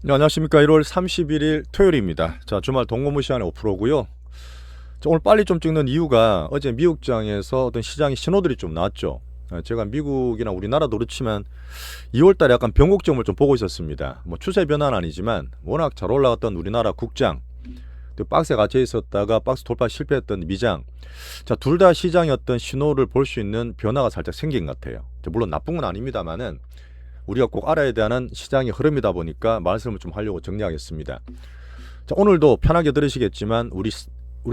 네, 안녕하십니까. 1월 31일 토요일입니다. 자, 주말 동거무 시간에 5%고요. 오늘 빨리 좀 찍는 이유가 어제 미국장에서 어떤 시장의 신호들이 좀 나왔죠. 제가 미국이나 우리나라도 그렇지만 2월 달에 약간 변곡점을 좀 보고 있었습니다. 뭐 추세 변화는 아니지만 워낙 잘 올라갔던 우리나라 국장, 또 박스에 갇혀 있었다가 박스 돌파 실패했던 미장. 자, 둘 다 시장의 어떤 신호를 볼 수 있는 변화가 살짝 생긴 것 같아요. 물론 나쁜 건 아닙니다만은 우리가 꼭 알아야 되는 시장의 흐름이다 보니까 말씀을 좀 하려고 정리하겠습니다. 자, 오늘도 편하게 들으시겠지만 우리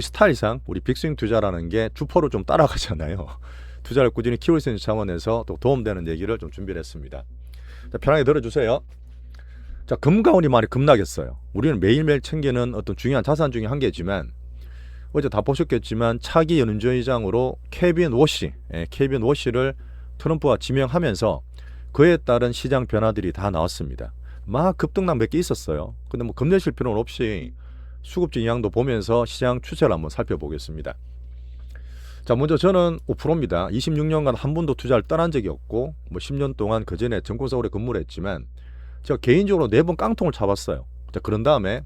스타일상 우리 빅스윙 투자라는 게 주포를 좀 따라가잖아요. 투자를 꾸준히 키울 수 있는 차원에서 또 도움되는 얘기를 좀 준비를 했습니다. 자, 편하게 들어주세요. 자, 금과 원이 많이 급락했어요. 우리는 매일매일 챙기는 어떤 중요한 자산 중에 한 개지만 어제 다 보셨겠지만 차기 연준의장으로 케빈 워시를 트럼프가 지명하면서 그에 따른 시장 변화들이 다 나왔습니다. 막 급등락 몇 개 있었어요. 근데 뭐 겁내실 필요는 없이 수급적 영향도 보면서 시장 추세를 한번 살펴보겠습니다. 자, 먼저 저는 5%입니다. 26년간 한 번도 투자를 떠난 적이 없고 뭐 10년 동안 그 전에 증권사 오래 근무를 했지만 제가 개인적으로 4번 깡통을 잡았어요. 자, 그런 다음에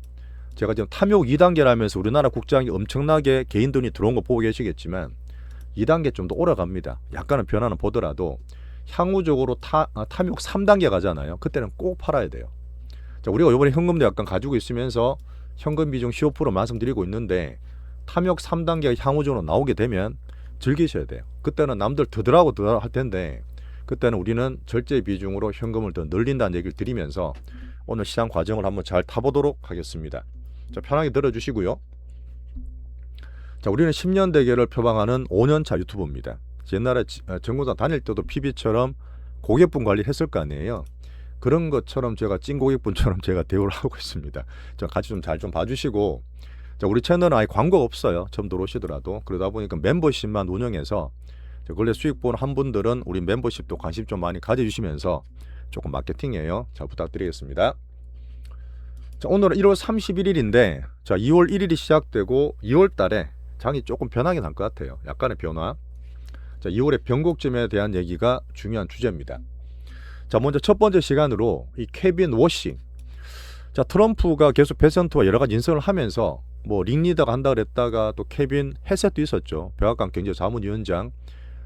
제가 지금 탐욕 2단계라면서 우리나라 국장이 엄청나게 개인 돈이 들어온 거 보고 계시겠지만 2단계 좀 더 오래갑니다. 약간의 변화는 보더라도 향후적으로 탐욕 3단계 가잖아요. 그때는 꼭 팔아야 돼요. 자, 우리가 이번에 현금도 약간 가지고 있으면서 현금 비중 15% 말씀드리고 있는데 탐욕 3단계가 향후적으로 나오게 되면 즐기셔야 돼요. 그때는 남들 더더라고 할 텐데 그때는 우리는 절제 비중으로 현금을 더 늘린다는 얘기를 드리면서 오늘 시장 과정을 한번 잘 타보도록 하겠습니다. 자, 편하게 들어주시고요. 자, 우리는 10년 대계를 표방하는 5년차 유튜브입니다. 옛날에 정보사 다닐 때도 PB처럼 고객분 관리를 했을 거 아니에요. 그런 것처럼 제가 찐 고객분처럼 제가 대우를 하고 있습니다. 같이 좀 잘 좀 봐주시고, 자, 우리 채널은 아예 광고가 없어요. 처음 들어오시더라도. 그러다 보니까 멤버십만 운영해서 원래 수익 보는 분들은 우리 멤버십도 관심 좀 많이 가져주시면서 조금 마케팅해요. 잘 부탁드리겠습니다. 자, 오늘은 1월 31일인데 자, 2월 1일이 시작되고 2월 달에 장이 조금 변하긴 할 것 같아요. 약간의 변화. 자, 2월의 변곡점에 대한 얘기가 중요한 주제입니다. 자, 먼저 첫 번째 시간으로 이 케빈 워시. 자, 트럼프가 계속 베센트와 여러 가지 인선을 하면서 뭐 링리더가 한다 그랬다가 또 케빈 헤셋도 있었죠. 백악관 경제자문위원장.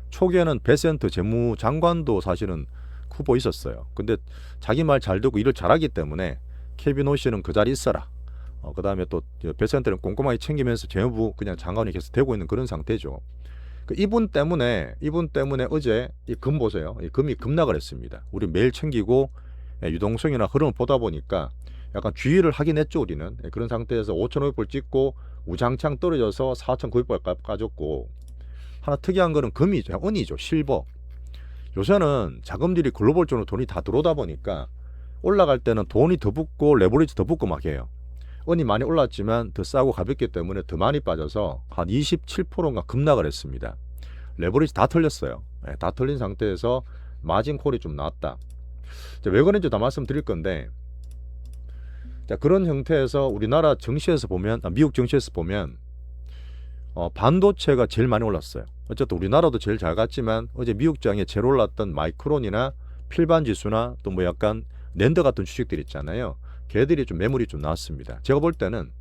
초기에는 베센트 재무장관도 사실은 후보 있었어요. 근데 자기 말 잘 듣고 일을 잘하기 때문에 케빈 워시는 그 자리에 있어라. 그 다음에 또 베센트는 꼼꼼하게 챙기면서 재무부 그냥 장관이 계속 되고 있는 그런 상태죠. 이분 때문에 어제 이 금 보세요. 이 금이 급락을 했습니다. 우리 매일 챙기고 유동성이나 흐름을 보다 보니까 약간 주의를 하긴 했죠. 우리는 그런 상태에서 5,500불 찍고 우장창 떨어져서 4,900불 까졌고, 하나 특이한 거는 금이죠. 은이죠. 실버. 요새는 자금들이 글로벌적으로 돈이 다 들어오다 보니까 올라갈 때는 돈이 더 붙고 레버리지 더 붙고 막 해요. 은이 많이 올랐지만 더 싸고 가볍기 때문에 더 많이 빠져서 한 27%가 급락을 했습니다. 레버리지 다 털렸어요. 다 털린 상태에서 마진콜이 좀 나왔다. 왜 그런지 다 말씀드릴 건데, 자, 그런 형태에서 우리나라 증시에서 보면, 미국 증시에서 보면 반도체가 제일 많이 올랐어요. 어쨌든 우리나라도 제일 잘 갔지만 어제 미국장에 제일 올랐던 마이크론이나 필반 지수나 또 뭐 약간 낸더 같은 주식들 있잖아요. 걔들이 좀 매물이 좀 나왔습니다. 제가 볼 때는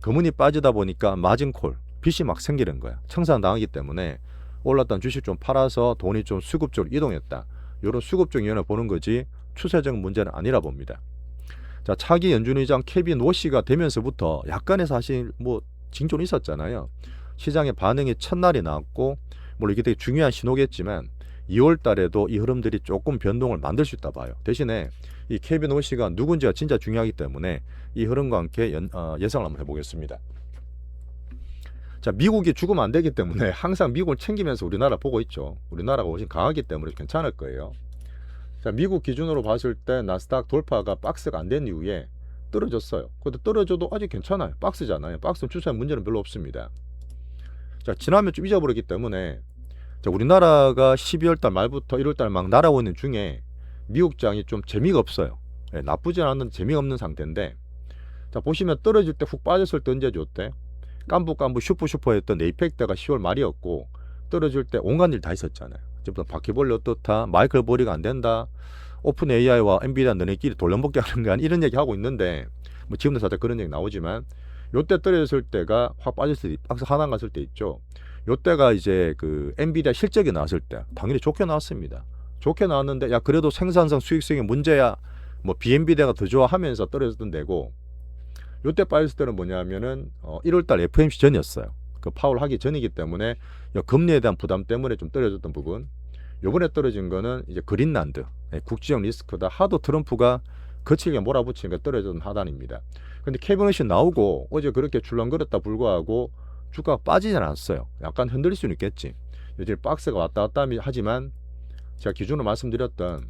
금은이 빠지다 보니까 마진콜, 빚이 막 생기는 거야. 청산당하기 때문에 올랐던 주식 좀 팔아서 돈이 좀 수급적으로 이동했다. 이런 수급적 이연을 보는 거지 추세적 문제는 아니라 봅니다. 자, 차기 연준의장 케빈 워시가 되면서부터 약간의 사실 뭐 징조는 있었잖아요. 시장의 반응이 첫날이 나왔고, 물론 이게 되게 중요한 신호겠지만 2월 달에도 이 흐름들이 조금 변동을 만들 수 있다 봐요. 대신에 이 케빈 워시가 누군지가 진짜 중요하기 때문에 이 흐름과 함께 예상을 한번 해보겠습니다. 자, 미국이 죽으면 안 되기 때문에 항상 미국을 챙기면서 우리나라 보고 있죠. 우리나라가 훨씬 강하기 때문에 괜찮을 거예요. 자, 미국 기준으로 봤을 때 나스닥 돌파가 박스가 안 된 이후에 떨어졌어요. 근데 떨어져도 아직 괜찮아요. 박스잖아요. 박스는 추세 문제는 별로 없습니다. 자, 지나면 좀 잊어버리기 때문에, 자, 우리나라가 12월 달 말부터 1월 달 막 날아오고 있는 중에 미국장이 좀 재미가 없어요. 나쁘지 않은 재미가 없는 상태인데, 자, 보시면 떨어질 때 훅 빠졌을 때 언제 줬대? 깐부깐부 슈퍼 했던 에이펙 때가 10월 말이었고, 떨어질 때 온갖 일 다 있었잖아요. 지금 바퀴벌레 어떻다, 마이클 보리가 안 된다, 오픈 AI와 엔비디아 너네끼리 돌려먹기 하는 거 아니 이런 얘기 하고 있는데 뭐 지금도 살짝 그런 얘기 나오지만 요때 떨어졌을 때가 확 빠졌을 때 박스 하단 갔을 때 있죠. 요때가 이제 그 엔비디아 실적이 나왔을 때 당연히 좋게 나왔습니다. 좋게 나왔는데 야 그래도 생산성 수익성이 문제야 뭐 비엔비디아가 더 좋아하면서 떨어졌던 데고 요때 빠졌을 때는 뭐냐면은 1월달 FOMC 전이었어요. 그 파월 하기 전이기 때문에 금리에 대한 부담 때문에 좀 떨어졌던 부분. 요번에 떨어진 거는 이제 그린란드 국지적 리스크다. 하도 트럼프가 거칠게 몰아붙이니까 떨어졌던 하단입니다. 근데 케빈 엇이 나오고 어제 그렇게 출렁거렸다 불구하고 주가가 빠지진 않았어요. 약간 흔들릴 수는 있겠지. 요즘 박스가 왔다 갔다 하지만 제가 기존으로 말씀드렸던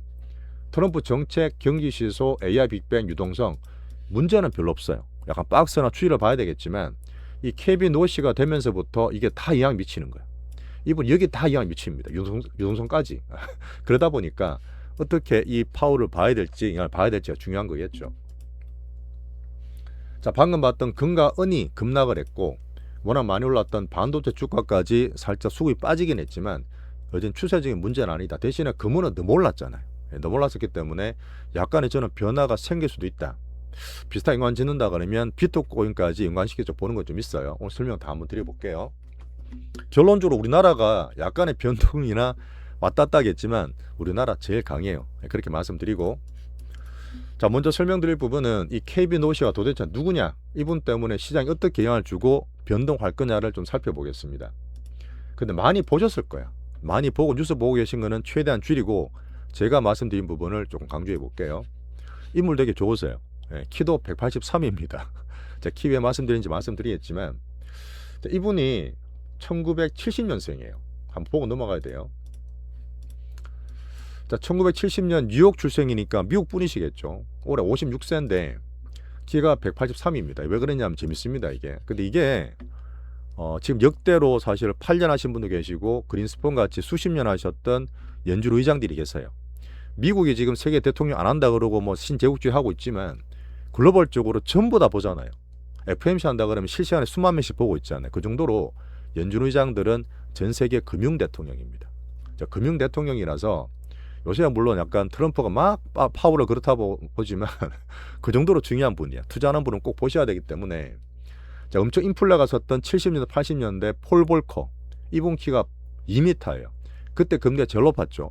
트럼프 정책, 경기 시소, AI 빅뱅 유동성 문제는 별로 없어요. 약간 박스나 추이를 봐야 되겠지만 이 케빈 엇이가 되면서부터 이게 다 영향 미치는 거예요. 이분 여기 다 영향 미칩니다. 유동성까지. 그러다 보니까 어떻게 이 파워를 봐야 될지, 영향을 봐야 될지가 중요한 거겠죠. 자, 방금 봤던 금과 은이 급락을 했고 워낙 많이 올랐던 반도체 주가까지 살짝 수급이 빠지긴 했지만 여전 추세적인 문제는 아니다. 대신에 금은 너무 올랐잖아요. 너무 올랐었기 때문에 약간의 저는 변화가 생길 수도 있다. 비슷한 연관 짓는다 그러면 비트코인까지 연관시켜서 보는 것 좀 있어요. 오늘 설명 다 한번 드려볼게요. 결론적으로 우리나라가 약간의 변동이나 왔다 갔다 하겠지만 우리나라 제일 강해요. 그렇게 말씀드리고, 자 먼저 설명드릴 부분은 이 케빈 엇이가 도대체 누구냐, 이분 때문에 시장이 어떻게 영향을 주고 변동할 거냐를 좀 살펴보겠습니다. 근데 많이 보셨을 거야. 많이 보고 뉴스 보고 계신 거는 최대한 줄이고 제가 말씀드린 부분을 조금 강조해 볼게요. 인물 되게 좋으세요. 키도 183입니다. 제가 키 왜 말씀드린지 말씀드리겠지만 이분이 1970년생이에요. 한번 보고 넘어가야 돼요. 자, 1970년 뉴욕 출생이니까 미국 분이시겠죠. 올해 56세인데 키가 183입니다. 왜 그러냐면 재밌습니다 이게. 근데 이게 지금 역대로 사실 8년 하신 분도 계시고 그린스폰 같이 수십 년 하셨던 연준 의장들이 계세요. 미국이 지금 세계 대통령 안 한다 그러고 뭐 신제국주의 하고 있지만 글로벌적으로 전부 다 보잖아요. FOMC 한다 그러면 실시간에 수만 명씩 보고 있잖아요. 그 정도로 연준 의장들은 전 세계 금융 대통령입니다. 자, 금융 대통령이라서 요새야 물론 약간 트럼프가 막 파워를 그렇다고 보지만 그 정도로 중요한 분이야. 투자하는 분은 꼭 보셔야 되기 때문에. 자, 엄청 인플레가 섰던 70년대 80년대 폴 볼커, 이분 키가 2m예요. 그때 금리가 제일 높았죠.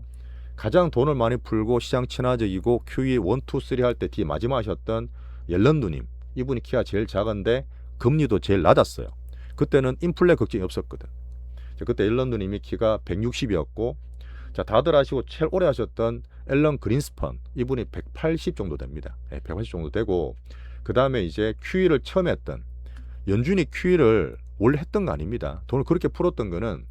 가장 돈을 많이 풀고 시장 친화적이고 QE 1, 2, 3 할 때 뒤에 마지막 하셨던 옐런 누님, 이분이 키가 제일 작은데 금리도 제일 낮았어요. 그때는 인플레 걱정이 없었거든. 자, 그때 앨런 누님이 키가 160이었고, 자 다들 아시고 제일 오래 하셨던 앨런 그린스펀, 이분이 180 정도 됩니다. 180 정도 되고, 그 다음에 이제 QE를 처음 했던 연준이 QE를 원래 했던 거 아닙니다. 돈을 그렇게 풀었던 거는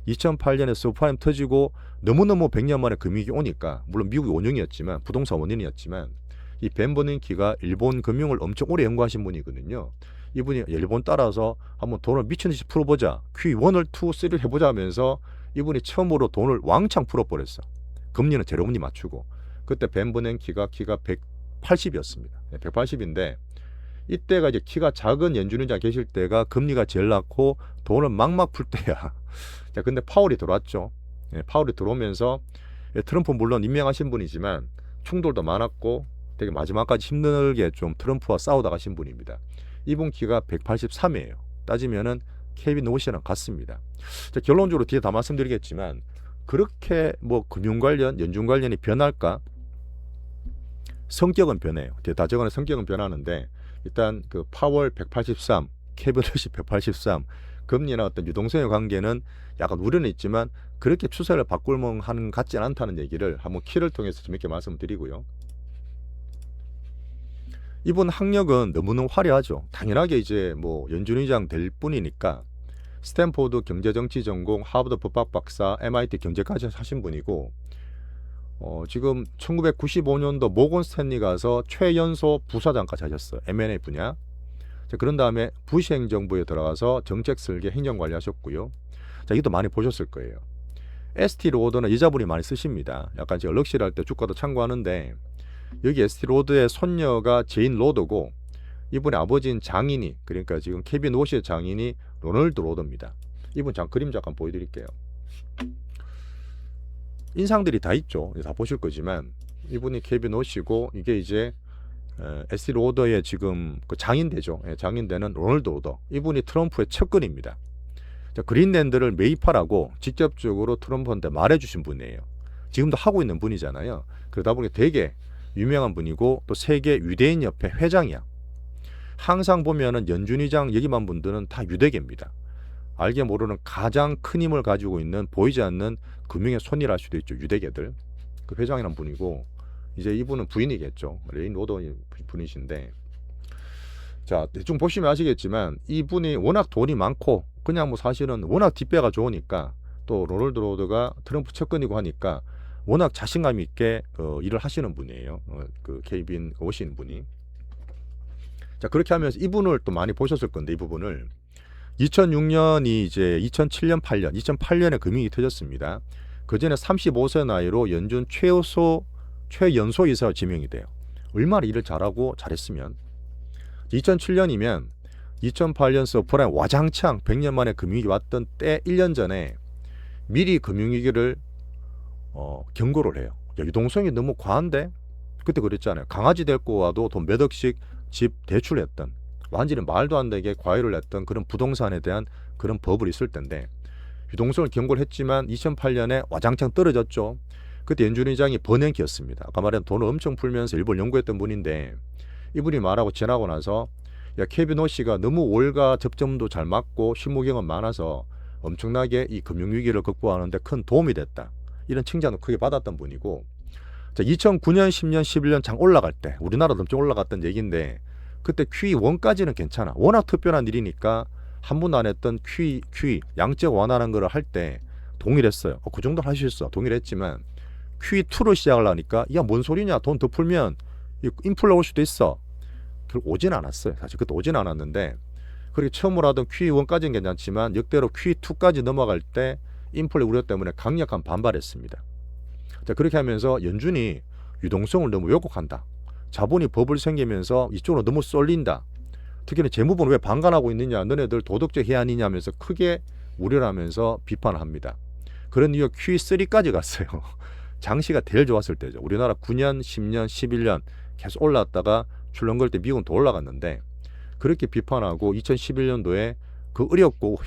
2008년에 서프라임 터지고 너무너무 100년 만에 금융위기 오니까, 물론 미국이 원흉이었지만 부동산 원인이었지만 이 벤 버냉키가 일본 금융을 엄청 오래 연구하신 분이거든요. 이분이 일본 따라서 한번 돈을 미친듯이 풀어보자, QE1을 2, 3를 해보자 하면서 이분이 처음으로 돈을 왕창 풀어버렸어. 금리는 제로금리 맞추고. 그때 벤 버냉키가 키가 180이었습니다. 180인데 이때가 이제 키가 작은 연준의장 계실 때가 금리가 제일 낮고 돈을 막막 풀 때야. 자, 근데 파월이 들어왔죠. 파월이 들어오면서 트럼프 물론 임명하신 분이지만 충돌도 많았고 되게 마지막까지 힘들게 좀 트럼프와 싸우다 가신 분입니다. 이분 키가 183이에요. 따지면은 케빈 엇이랑 같습니다. 자, 결론적으로 뒤에 다 말씀드리겠지만 그렇게 뭐 금융 관련, 연준 관련이 변할까? 성격은 변해요. 뒤에 다 적어놓은 성격은 변하는데 일단 그 파월 183, 케빈 엇이 183, 금리나 어떤 유동성의 관계는 약간 우려는 있지만 그렇게 추세를 바꿀 만한 같지는 않다는 얘기를 한번 키를 통해서 좀 이렇게 말씀드리고요. 이분 학력은 너무너무 화려하죠. 당연하게 이제 뭐 연준의장 될 뿐이니까 스탠포드 경제정치 전공, 하버드 법학 박사, MIT 경제까지 하신 분이고, 지금 1995년도 모건 스탠리 가서 최연소 부사장까지 하셨어요. M&A 분야. 자, 그런 다음에 부시 행정부에 들어가서 정책 설계, 행정 관리하셨고요. 자, 이것도 많이 보셨을 거예요. ST 로더는 여자분이 많이 쓰십니다. 약간 제가 럭셔리 할 때 주가도 참고하는데 여기 ST 로드의 손녀가 제인 로더고 이분의 아버지인 장인이, 그러니까 지금 케빈 엇의 장인이 로널드 로더입니다. 이분 그림 잠깐 보여드릴게요. 인상들이 다 있죠. 다 보실 거지만 이분이 케빈 오시고 이게 이제 에스티 로더의 지금 그 장인되죠. 예, 장인되는 로널드 로더. 이분이 트럼프의 측근입니다. 자, 그린랜드를 매입하라고 직접적으로 트럼프한테 말해주신 분이에요. 지금도 하고 있는 분이잖아요. 그러다 보니 되게 유명한 분이고 또 세계 유대인 협회 회장이야. 항상 보면은 연준의장 얘기만 분들은 다 유대계입니다. 알게 모르는 가장 큰 힘을 가지고 있는 보이지 않는 금융의 손이라 할 수도 있죠. 유대계들. 그 회장이란 분이고 이제 이분은 부인이겠죠. 레인 로더 분이신데 자 대충 보시면 아시겠지만 이분이 워낙 돈이 많고 그냥 뭐 사실은 워낙 뒷배가 좋으니까 또 로널드 로더가 트럼프 측근이고 하니까 워낙 자신감 있게 일을 하시는 분이에요. 그 케빈 오신 분이. 자 그렇게 하면서 이분을 또 많이 보셨을 건데 이 부분을 2006년이 이제 2007년 8년 2008년에 금융이 터졌습니다. 그 전에 35세 나이로 연준 최연소 이사로 지명이 돼요. 얼마나 일을 잘하고 잘했으면 2007년이면 2008년 서프라임 와장창 100년 만에 금융위기 왔던 때 1년 전에 미리 금융위기를 경고를 해요. 야, 유동성이 너무 과한데? 그때 그랬잖아요. 강아지 데리고 와도 돈 몇 억씩 집 대출했던 완전히 말도 안 되게 과외를 했던 그런 부동산에 대한 그런 법을 있을 텐데 유동성을 경고를 했지만 2008년에 와장창 떨어졌죠. 그때 연준의장이 버냉키였습니다. 아까 말한 돈을 엄청 풀면서 일본 연구했던 분인데 이분이 말하고 지나고 나서 야 케빈 오씨가 너무 월가 접점도 잘 맞고 실무경험 많아서 엄청나게 이 금융위기를 극복하는데 큰 도움이 됐다. 이런 칭찬을 크게 받았던 분이고 자, 2009년, 10년, 11년 장 올라갈 때 우리나라도 엄청 올라갔던 얘기인데 그때 QE1까지는 괜찮아. 워낙 특별한 일이니까 한 번도 안 했던 QE 양적 완화라는 걸 할 때 동일했어요. 그 정도 할 수 있어. 동일했지만 QE2로 시작을 하니까 야 뭔 소리냐. 돈 더 풀면 인플레 올 수도 있어. 결국 오진 않았어요. 사실 그때 오진 않았는데 그렇게 처음으로 하던 QE1까지는 괜찮지만 역대로 QE2까지 넘어갈 때 인플레 우려 때문에 강력한 반발했습니다. 자 그렇게 하면서 연준이 유동성을 너무 왜곡한다. 자본이 버블 생기면서 이쪽으로 너무 쏠린다. 특히는 재무부는 왜 방관하고 있느냐. 너네들 도덕적 해안이냐 하면서 크게 우려를 하면서 비판을 합니다. 그런 이유 QE3까지 갔어요. 장시가 제일 좋았을 때죠. 우리나라 9년, 10년, 11년 계속 올라왔다가 출렁거릴 때 미국은 더 올라갔는데 그렇게 비판하고 2011년도에 그 어렵고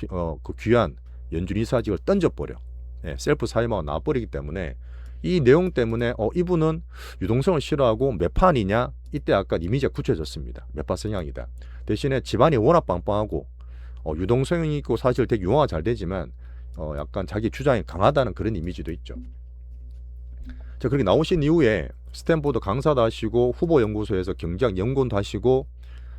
그 귀한 연준 이사직을 던져버려. 예, 셀프 사임하고 나와버리기 때문에 이 내용 때문에 이분은 유동성을 싫어하고 매파아니냐 이때 약간 이미지가 굳혀졌습니다. 매파 성향이다. 대신에 집안이 워낙 빵빵하고 유동성이 있고 사실 되게 융화가 잘 되지만 약간 자기 주장이 강하다는 그런 이미지도 있죠. 자 그렇게 나오신 이후에 스탠포드 강사도 하시고 후보 연구소에서 경제학 연구원도 하시고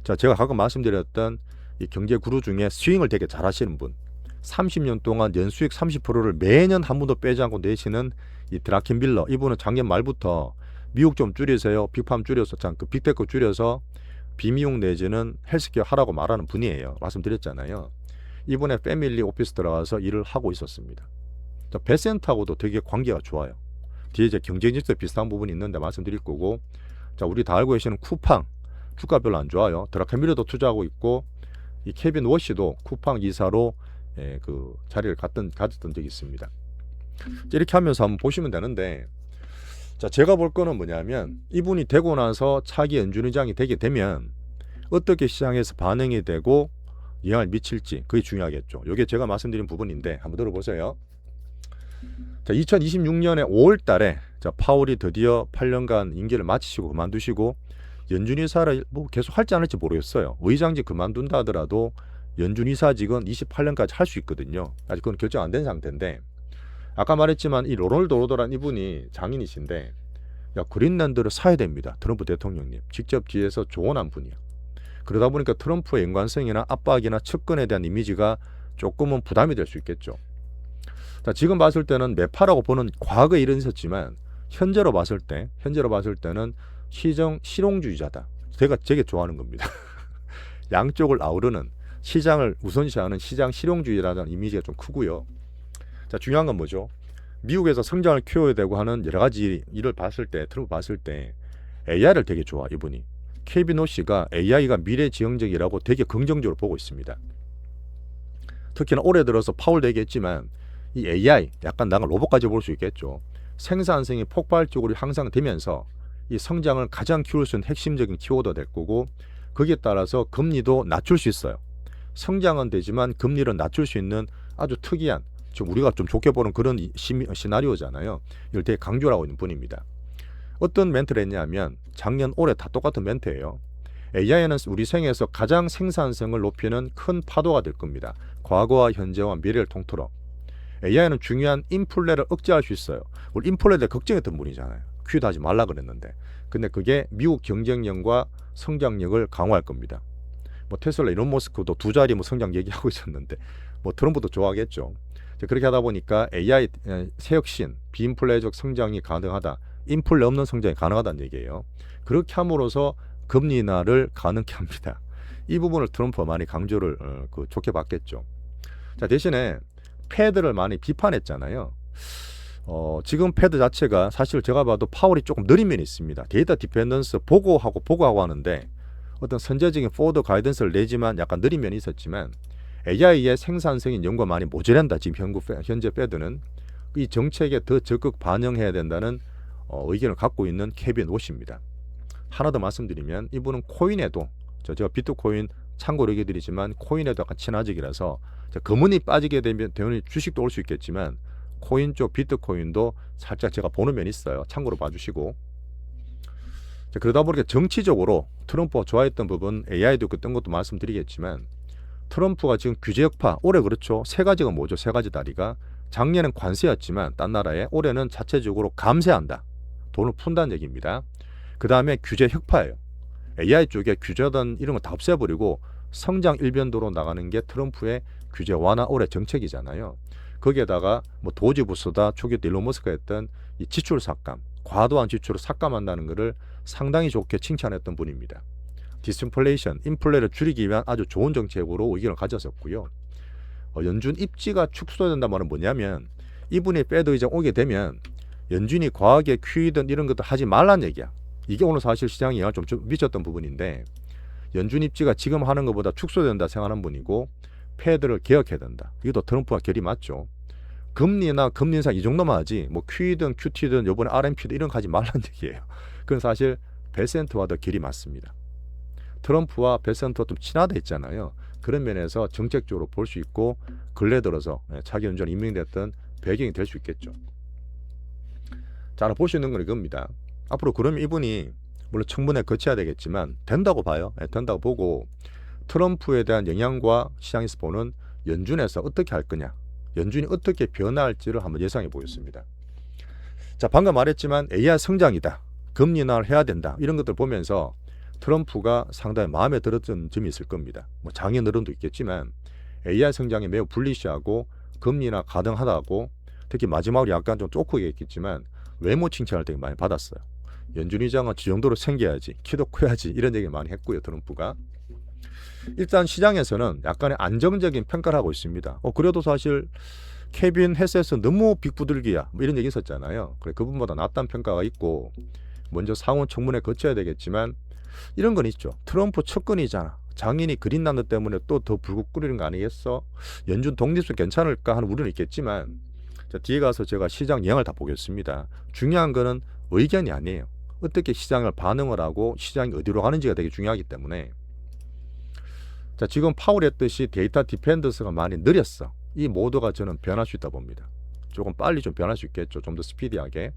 자 제가 가끔 말씀드렸던 이 경제 구루 중에 스윙을 되게 잘 하시는 분 30년 동안 연수익 30%를 매년 한 번도 빼지 않고 내시는 이 드라켄빌러 이분은 작년 말부터 미국 좀 줄이세요. 빅팜 줄여서 그 빅테크 줄여서 비미용 내지는 헬스케어 하라고 말하는 분이에요. 말씀드렸잖아요. 이분의 패밀리 오피스 들어가서 일을 하고 있었습니다. 자, 베센트하고도 되게 관계가 좋아요. 뒤에 이제 경쟁지수 비슷한 부분이 있는데 말씀드릴 거고 자 우리 다 알고 계시는 쿠팡 주가 별로 안 좋아요. 드라켄빌러도 투자하고 있고 이 케빈 워시도 쿠팡 이사로 그 자리를 가졌던 적이 있습니다. 이렇게 하면서 한번 보시면 되는데 자 제가 볼 거는 뭐냐면 이분이 되고 나서 차기 연준의장이 되게 되면 어떻게 시장에서 반응이 되고 영향을 미칠지 그게 중요하겠죠. 이게 제가 말씀드린 부분인데 한번 들어보세요. 자 2026년에 5월 달에 자 파월이 드디어 8년간 임기를 마치시고 그만두시고 연준이사를 뭐 계속 할지 안 할지 모르겠어요. 의장직 그만둔다 하더라도 연준이사직은 28년까지 할 수 있거든요. 아직 그건 결정 안 된 상태인데 아까 말했지만 이 로널드 로더란 이분이 장인이신데 야 그린랜드를 사야 됩니다. 트럼프 대통령님 직접 뒤에서 조언한 분이야. 그러다 보니까 트럼프의 연관성이나 압박이나 측근에 대한 이미지가 조금은 부담이 될 수 있겠죠. 자 지금 봤을 때는 매파라고 보는 과거에 이런 있었지만 현재로 봤을 때는 실용주의자다. 제가 되게 좋아하는 겁니다. 양쪽을 아우르는 시장을 우선시하는 시장 실용주의라는 이미지가 좀 크고요. 자 중요한 건 뭐죠? 미국에서 성장을 키워야 되고 하는 여러 가지 일을 봤을 때 트럼프 봤을 때 AI를 되게 좋아 이분이. 케빈 오씨가 AI가 미래지향적이라고 되게 긍정적으로 보고 있습니다. 특히나 올해 들어서 파월도 얘기했지만 이 AI 약간 나가 로봇까지 볼 수 있겠죠. 생산성이 폭발적으로 향상되면서 이 성장을 가장 키울 수 있는 핵심적인 키워드가 될 거고, 거기에 따라서 금리도 낮출 수 있어요. 성장은 되지만 금리를 낮출 수 있는 아주 특이한, 지금 우리가 좀 좋게 보는 그런 시나리오잖아요. 이걸 되게 강조를 하고 있는 분입니다. 어떤 멘트를 했냐면 작년 올해 다 똑같은 멘트예요. AI는 우리 생에서 가장 생산성을 높이는 큰 파도가 될 겁니다. 과거와 현재와 미래를 통틀어. AI는 중요한 인플레를 억제할 수 있어요. 우리 인플레에 대해 걱정했던 분이잖아요. 퀴드 하지 말라 그랬는데. 근데 그게 미국 경쟁력과 성장력을 강화할 겁니다. 뭐 테슬라 일론 머스크도 두 자리 뭐 성장 얘기하고 있었는데 뭐 트럼프도 좋아하겠죠. 그렇게 하다 보니까 AI 새 혁신, 비인플레적 성장이 가능하다. 인플레 없는 성장이 가능하다는 얘기예요. 그렇게 함으로써 금리 인하를 가능케 합니다. 이 부분을 트럼프가 많이 강조를 좋게 봤겠죠. 자, 대신에 패드를 많이 비판했잖아요. 지금 패드 자체가 사실 제가 봐도 파월이 조금 느린 면이 있습니다. 데이터 디펜던스 보고하고 하는데 어떤 선제적인 포워드 가이던스를 내지만 약간 느린 면이 있었지만 AI의 생산성인 연구가 많이 모자란다. 지금 현재 패드는 이 정책에 더 적극 반영해야 된다는 의견을 갖고 있는 케빈 워시입니다. 하나 더 말씀드리면 이분은 코인에도 제가 비트코인 참고로 얘기 드리지만 코인에도 약간 친화적이라서 금은이 빠지게 되면 주식도 올 수 있겠지만 코인 쪽 비트코인도 살짝 제가 보는 면이 있어요. 참고로 봐주시고. 그러다 보니까 정치적으로 트럼프가 좋아했던 부분 AI도 어떤 것도 말씀드리겠지만 트럼프가 지금 규제 혁파 올해 그렇죠. 세 가지가 뭐죠? 세 가지 다리가 작년엔 관세였지만 딴 나라에 올해는 자체적으로 감세한다. 돈을 푼다는 얘기입니다. 그 다음에 규제 혁파예요. AI 쪽에 규제든 이런 거 다 없애버리고 성장 일변도로 나가는 게 트럼프의 규제 완화 올해 정책이잖아요. 거기에다가 뭐 도지부스다 초기 때 일론 머스크가 했던 이 지출 삭감, 과도한 지출을 삭감한다는 것을 상당히 좋게 칭찬했던 분입니다. 디스인플레이션, 인플레를 줄이기 위한 아주 좋은 정책으로 의견을 가졌었고요. 연준 입지가 축소된다는 말은 뭐냐면 이분이 패드 의장 오게 되면 연준이 과하게 QE든 이런 것도 하지 말란 얘기야. 이게 오늘 사실 시장에 영향을 좀 미쳤던 부분인데 연준 입지가 지금 하는 것보다 축소된다 생각하는 분이고 패드를 개혁해야 된다. 이것도 트럼프와 결이 맞죠. 금리나 금리 인상 이 정도만 하지 뭐 QE든 QT든 이번에 RMP든 이런 거 하지 말란 얘기예요. 그건 사실 베센트와 더 결이 맞습니다. 트럼프와 베센트가 좀 친하다 했잖아요. 그런 면에서 정책적으로 볼 수 있고 근래 들어서 차기 연준 임명됐던 배경이 될 수 있겠죠. 자, 하나 볼 수 있는 건 이겁니다. 앞으로 그러면 이분이 물론 청문회 거쳐야 되겠지만 된다고 봐요. 된다고 보고 트럼프에 대한 영향과 시장에서 보는 연준에서 어떻게 할 거냐, 연준이 어떻게 변화할지를 한번 예상해 보겠습니다. 자, 방금 말했지만 AI 성장이다, 금리 인하를 해야 된다, 이런 것들 보면서 트럼프가 상당히 마음에 들었던 점이 있을 겁니다. 뭐 장애 늘음도 있겠지만 AI 성장이 매우 불리시하고 금리 인하 가능하다고, 특히 마지막으로 약간 좀 쪼크게 했겠지만 외모 칭찬을 되게 많이 받았어요. 연준 의장은 지 정도로 생겨야지, 키도 커야지, 이런 얘기 많이 했고요. 트럼프가 일단 시장에서는 약간의 안정적인 평가를 하고 있습니다. 그래도 사실 케빈 헤셋은 너무 빅부들기야, 뭐 이런 얘기 있었잖아요. 그래, 그분보다 낫다는 평가가 있고 먼저 상원 청문회 거쳐야 되겠지만 이런 건 있죠. 트럼프 측근이잖아. 장인이 그린 난드 때문에 또 더 불국 끓이는 거 아니겠어? 연준 독립성 괜찮을까 하는 우려는 있겠지만 자, 뒤에 가서 제가 시장 영향을 다 보겠습니다. 중요한 거는 의견이 아니에요. 어떻게 시장을 반응을 하고 시장이 어디로 가는지가 되게 중요하기 때문에 자, 지금 파월이 했듯이 데이터 디펜던스가 많이 느렸어. 이 모드가 저는 변할 수 있다 봅니다. 조금 빨리 좀 변할 수 있겠죠. 좀 더 스피디하게.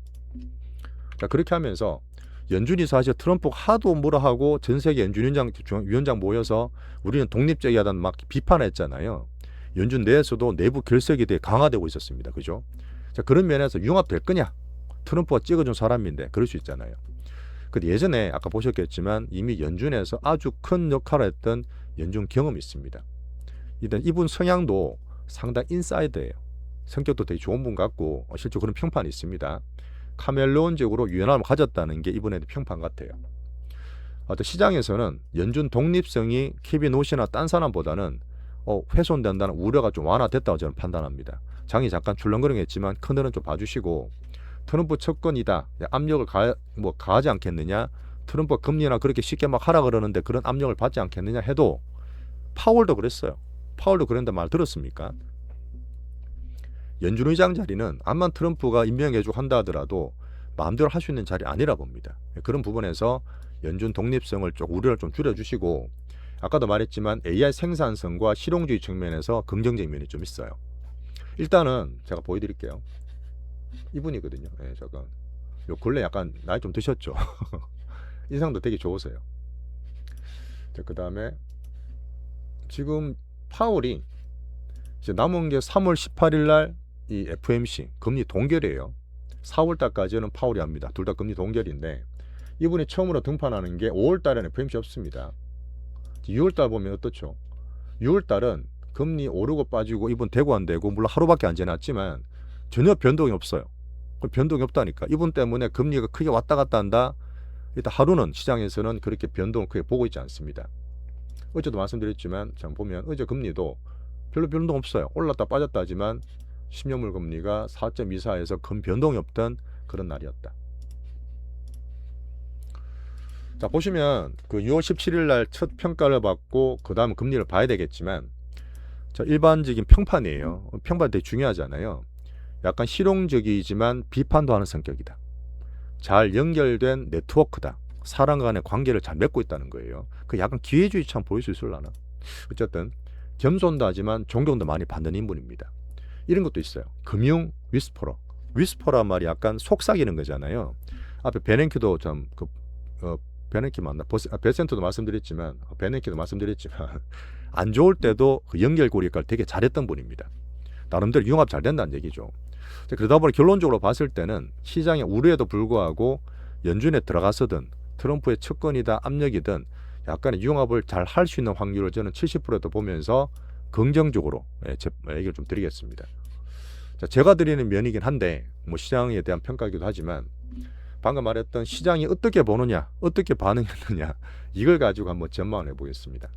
자, 그렇게 하면서 연준이 사실 트럼프가 하도 뭐라 하고 전 세계 연준 위원장 모여서 우리는 독립적이하다는 막 비판했잖아요. 연준 내에서도 내부 결석이 되게 강화되고 있었습니다. 그죠? 자, 그런 면에서 융합될 거냐? 트럼프가 찍어준 사람인데 그럴 수 있잖아요. 근데 예전에 아까 보셨겠지만 이미 연준에서 아주 큰 역할을 했던 연준 경험이 있습니다. 일단 이분 성향도 상당히 인사이드예요. 성격도 되게 좋은 분 같고 실제 그런 평판이 있습니다. 카멜레온적으로 유연함을 가졌다는 게 이분의 평판 같아요. 시장에서는 연준 독립성이 케빈 워시나 딴 사람보다는 훼손된다는 우려가 좀 완화됐다고 저는 판단합니다. 장이 잠깐 출렁거리겠지만 큰일은 좀 봐주시고 트럼프 측근이다, 압력을 가하지 않겠느냐, 트럼프가 금리나 그렇게 쉽게 막 하라 그러는데 그런 압력을 받지 않겠느냐 해도 파월도 그랬어요. 파월도 그런데 말 들었습니까? 연준 의장 자리는 암만 트럼프가 임명해주고 한다 하더라도 마음대로 할 수 있는 자리 아니라 봅니다. 그런 부분에서 연준 독립성을 좀 우려를 좀 줄여주시고, 아까도 말했지만 AI 생산성과 실용주의 측면에서 긍정적인 면이 좀 있어요. 일단은 제가 보여드릴게요. 이분이거든요. 잠깐. 요 근래 약간 나이 좀 드셨죠? 인상도 되게 좋으세요. 그 다음에 지금 파월이 이제 남은 게 3월 18일 날 이 FOMC 금리 동결이에요. 4월 달까지는 파월이 합니다. 둘 다 금리 동결인데, 이분이 처음으로 등판하는 게 5월 달에는 FOMC 없습니다. 6월 달 보면 어떻죠? 6월 달은 금리 오르고 빠지고 이분 되고 안 되고, 물론 하루밖에 안 지났지만 전혀 변동이 없어요. 변동이 없다니까. 이분 때문에 금리가 크게 왔다 갔다 한다. 일단 하루는 시장에서는 그렇게 변동을 크게 보고 있지 않습니다. 어제도 말씀드렸지만 자 보면 어제 금리도 별로 변동 없어요. 올랐다 빠졌다 하지만 10년물 금리가 4.24에서 큰 변동이 없던 그런 날이었다. 자 보시면 그 6월 17일 날 첫 평가를 받고 그 다음 금리를 봐야 되겠지만, 자 일반적인 평판이에요. 평판 되게 중요하잖아요. 약간 실용적이지만 비판도 하는 성격이다. 잘 연결된 네트워크다. 사람 간의 관계를 잘 맺고 있다는 거예요. 그 약간 기회주의처럼 보일 수 있을라나. 어쨌든 겸손도 하지만 존경도 많이 받는 인물입니다. 이런 것도 있어요. 금융 위스퍼러. 위스퍼란 말이 약간 속삭이는 거잖아요. 앞에 베냉키도 좀 베냉키 맞나? 베센트도 말씀드렸지만 베냉키도 말씀드렸지만 안 좋을 때도 그 연결고리 역할을 되게 잘했던 분입니다. 나름대로 융합 잘 된다는 얘기죠. 그러다 보니 결론적으로 봤을 때는 시장의 우려에도 불구하고 연준에 들어가서든 트럼프의 측근이다 압력이든 약간의 융합을 잘 할 수 있는 확률을 저는 70%도 보면서 긍정적으로 제 얘기를 좀 드리겠습니다. 자, 제가 드리는 면이긴 한데 뭐 시장에 대한 평가이기도 하지만, 방금 말했던 시장이 어떻게 보느냐, 어떻게 반응했느냐, 이걸 가지고 한번 전망을 해보겠습니다.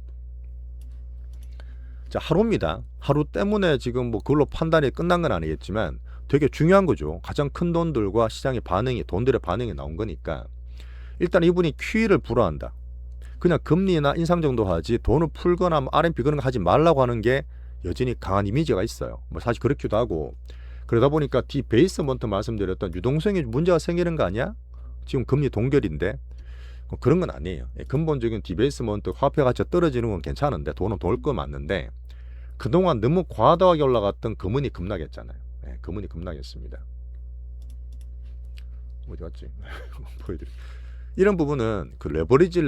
자, 하루입니다. 하루 때문에 지금 뭐 그걸로 판단이 끝난 건 아니겠지만 되게 중요한 거죠. 가장 큰 돈들과 시장의 반응이, 돈들의 반응이 나온 거니까. 일단 이분이 QE를 불허한다. 그냥 금리나 인상 정도 하지 돈을 풀거나 뭐 RMP 그런 거 하지 말라고 하는 게 여전히 강한 이미지가 있어요. 뭐 사실 그렇기도 하고, 그러다 보니까 디베이스먼트 말씀드렸던 유동성이 문제가 생기는 거 아니야? 지금 금리 동결인데 그런 건 아니에요. 근본적인 디베이스먼트 화폐 가치가 떨어지는 건 괜찮은데, 돈은 돌 거 맞는데 그동안 너무 과도하게 올라갔던 금은이 급락했잖아요. 금은이 급락했습니다. 어디 갔지? 보여드릴게요. 이런 부분은 그 레버리지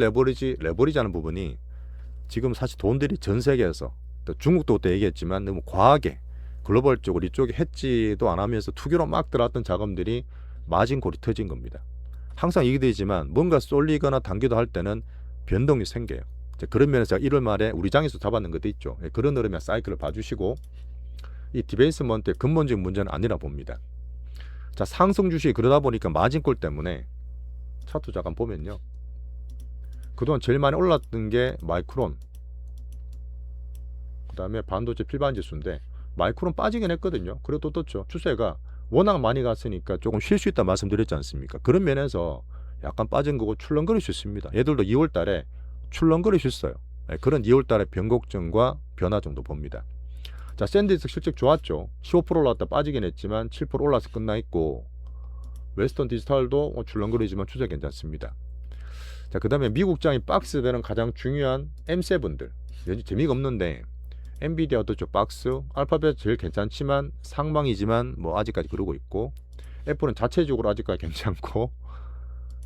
하는 부분이 지금 사실 돈들이 전 세계에서, 또 중국도 그때 얘기했지만 너무 과하게 글로벌적으로 이쪽에 해지도 안 하면서 투기로 막 들어왔던 자금들이 마진골이 터진 겁니다. 항상 얘기되지만 뭔가 쏠리거나 당기도 할 때는 변동이 생겨요. 그런 면에서 1월 말에 우리 장에서 잡았는 것도 있죠. 그런 흐름의 사이클을 봐주시고, 이 디베이스먼트의 근본적인 문제는 아니라 봅니다. 자, 상승 주식이 그러다 보니까 마진골 때문에 차트 잠깐 보면요, 그동안 제일 많이 올랐던 게 마이크론, 그 다음에 반도체 필반 지수인데 마이크론 빠지긴 했거든요. 그래도 떴죠. 추세가 워낙 많이 갔으니까 조금 쉴 수 있다 말씀드렸지 않습니까? 그런 면에서 약간 빠진 거고 출렁거릴 수 있습니다. 얘들도 2월 달에 출렁거릴 수 있어요. 그런 2월 달의 변곡점과 변화 정도 봅니다. 자, 샌디스 실적 좋았죠. 15% 올랐다 빠지긴 했지만 7% 올라서 끝나 있고, 웨스턴 디지털도 출렁거리지만 추세 괜찮습니다. 자, 그 다음에 미국장이 박스되는 가장 중요한 M7들, 재미가 없는데 엔비디아 어떻죠? 박스, 알파벳 제일 괜찮지만 상방이지만 뭐 아직까지 그러고 있고, 애플은 자체적으로 아직까지 괜찮고,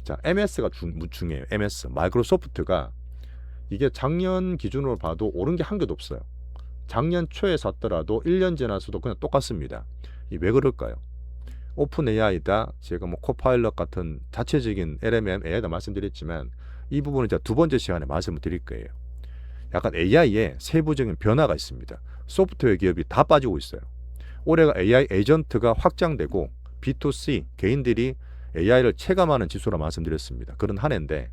자 MS가 중요해요. MS 마이크로소프트가 이게 작년 기준으로 봐도 오른 게 한 개도 없어요. 작년 초에 샀더라도 1년 지나서도 그냥 똑같습니다. 이 왜 그럴까요? 오픈 AI다, 제가 뭐 코파일럿 같은 자체적인 LMM AI다 말씀드렸지만 이 부분은 제가 두 번째 시간에 말씀을 드릴 거예요. 약간 AI에 세부적인 변화가 있습니다. 소프트웨어 기업이 다 빠지고 있어요. 올해가 AI 에이전트가 확장되고 B2C 개인들이 AI를 체감하는 지수라 말씀드렸습니다. 그런 한 해인데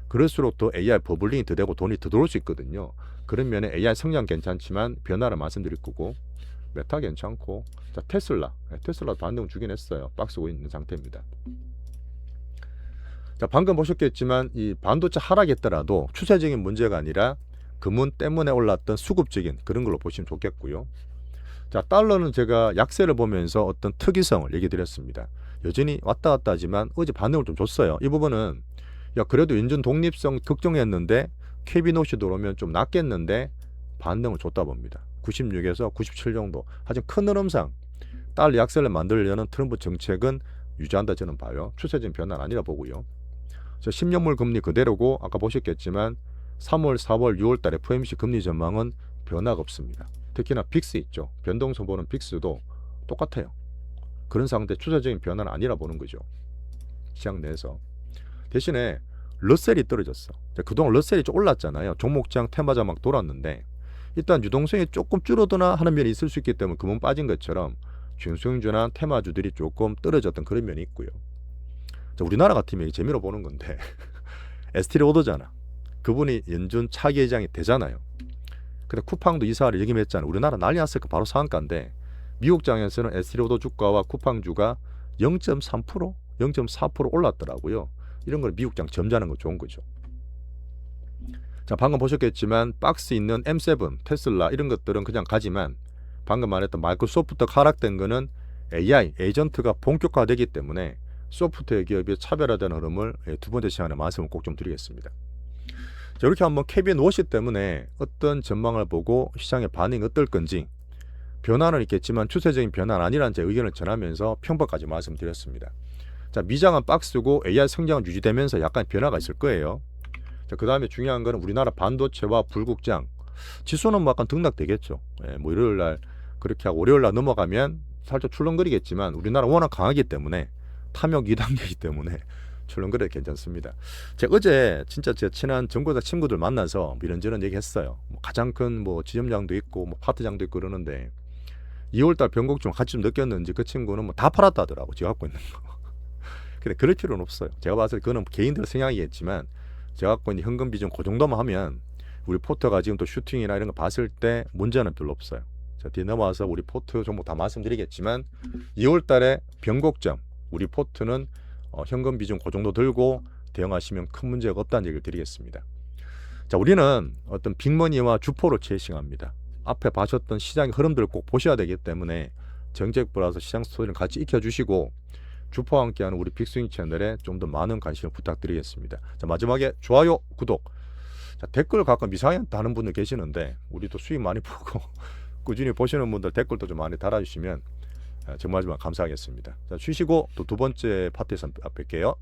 그럴수록 또 AI 버블링이 더 되고 돈이 더 들어올 수 있거든요. 그런 면에 AI 성장 괜찮지만 변화를 말씀드릴 거고, 메타 괜찮고, 자 테슬라도 반등 주긴 했어요. 박스 고 있는 상태입니다. 자, 방금 보셨겠지만 이 반도체 하락했더라도 추세적인 문제가 아니라 금은 때문에 올랐던 수급적인 그런 걸로 보시면 좋겠고요. 자, 달러는 제가 약세를 보면서 어떤 특이성을 얘기 드렸습니다. 여전히 왔다 갔다 하지만 어제 반응을 좀 줬어요. 이 부분은 야 그래도 연준 독립성 걱정했는데 케빈옷이 들어오면 좀 낫겠는데 반등을 줬다 봅니다. 96에서 97 정도. 하지만 큰 흐름상 달러 약세를 만들려는 트럼프 정책은 유지한다 저는 봐요. 추세적인 변화는 아니라 보고요. 10년물 금리 그대로고 아까 보셨겠지만 3월, 4월, 6월 달 FOMC 금리 전망은 변화가 없습니다. 특히나 빅스 있죠. 변동성 보는 빅스도 똑같아요. 그런 상태 추세적인 변화는 아니라 보는 거죠. 시장 내에서. 대신에 러셀이 떨어졌어. 그동안 러셀이 좀 올랐잖아요. 종목장 테마장 막 돌았는데 일단 유동성이 조금 줄어드나 하는 면이 있을 수 있기 때문에 금은 빠진 것처럼 중소형주나 테마주들이 조금 떨어졌던 그런 면이 있고요. 자, 우리나라 같으면 재미로 보는 건데 에스티로더잖아. 그분이 연준 차기 회장이 되잖아요. 근데 쿠팡도 이사를 역임했잖아요. 우리나라 난리 났으니까 바로 상한가인데 미국장에서는 에스티로더 주가와 쿠팡주가 0.3%, 0.4% 올랐더라고요. 이런 걸 미국장 점잖은 거 좋은 거죠. 자, 방금 보셨겠지만 박스 있는 M7, 테슬라 이런 것들은 그냥 가지만 방금 말했던 마이크로소프트 하락된 거는 AI, 에이전트가 본격화되기 때문에 소프트웨어 기업이 차별화되는 흐름을 두 번째 시간에 말씀을 꼭 좀 드리겠습니다. 자, 이렇게 한번 케빈 워시 때문에 어떤 전망을 보고 시장의 반응이 어떨 건지 변화는 있겠지만 추세적인 변화는 아니라는 제 의견을 전하면서 평가까지 말씀드렸습니다. 자, 미장은 박스고 AI 성장은 유지되면서 약간 변화가 있을 거예요. 자, 그 다음에 중요한 거는 우리나라 반도체와 불국장 지수는 뭐 약간 등락되겠죠. 뭐 일요일 날 그렇게 하고 월요일 날 넘어가면 살짝 출렁거리겠지만 우리나라 워낙 강하기 때문에 탐욕 2단계이기 때문에 출렁거려도 괜찮습니다. 제가 어제 진짜 제 친한 전고자 친구들 만나서 이런저런 얘기했어요. 뭐 가장 큰 뭐 지점장도 있고 뭐 파트장도 있고 그러는데 2월달 변곡점 같이 좀 느꼈는지 그 친구는 뭐 다 팔았다더라고 제가 갖고 있는 거. 근데 그럴 필요는 없어요. 제가 봤을 때 그거는 개인들 성향이겠지만 제가 갖고 있는 현금 비중 그 정도만 하면 우리 포터가 지금 또 슈팅이나 이런 거 봤을 때 문제는 별로 없어요. 자, 뒤에 넘어와서 우리 포트 종목 다 말씀드리겠지만 2월달에 변곡점 우리 포트는 현금 비중 그 정도 들고 대응하시면 큰 문제가 없다는 얘기를 드리겠습니다. 자, 우리는 어떤 빅머니와 주포로 체싱합니다. 앞에 봐셨던 시장의 흐름들을 꼭 보셔야 되기 때문에 정책 플러스 시장 스토리를 같이 익혀주시고 주포와 함께하는 우리 빅스윙 채널에 좀 더 많은 관심을 부탁드리겠습니다. 자, 마지막에 좋아요, 구독. 자, 댓글 가끔 이상하게 다는 분들 계시는데 우리도 수익 많이 보고 꾸준히 보시는 분들 댓글도 좀 많이 달아주시면 정말 감사하겠습니다. 자, 쉬시고 또 두 번째 파트에서 뵐게요.